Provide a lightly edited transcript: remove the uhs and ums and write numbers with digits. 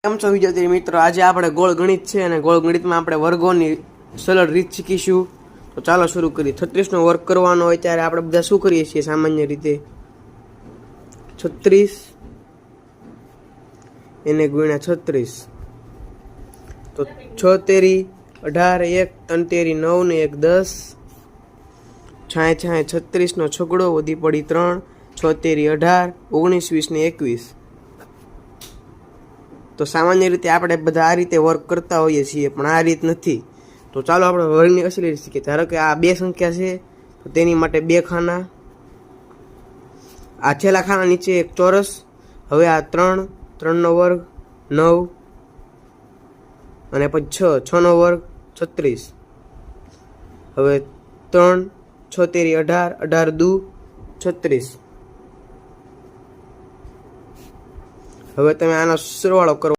કેમ છો વિદ્યાર્થી મિત્રો? આજે આપણે ગોળ ગણિત છે અને ગોળ ગણિતમાં આપણે વર્ગોની સરળ રીત શીખીશું. તો ચાલો શરૂ કરીએ. 36નો વર્ગ કરવાનો હોય ત્યારે આપણે બધા શું કરીએ છીએ સામાન્ય રીતે? 36 એને ગુણ્યા 36. તો 6 તેરી 18, 1 3 તેરી 9 ને 1 10, 6 36નો છગડો વધી પડી 3, 6 તેરી 18, 19 20 ને 21. તો સામાન્ય રીતે આપણે બધા આ રીતે વર્ક કરતા હોઈએ છીએ, પણ આ રીત નથી. તો ચાલો આપણે વર્ગની અસલી રીત શીખીએ. ધારો કે આ બે સંખ્યા છે તો તેની માટે બે ખાના, આ છેલ્લા ખાના નીચે એક ચોરસ. હવે આ 3, 3નો વર્ગ 9 અને પછી 6નો વર્ગ 36. હવે 3, 6 તેરી 18, 18 દુ 36. હવે તમે આનો સરવાળો કરો.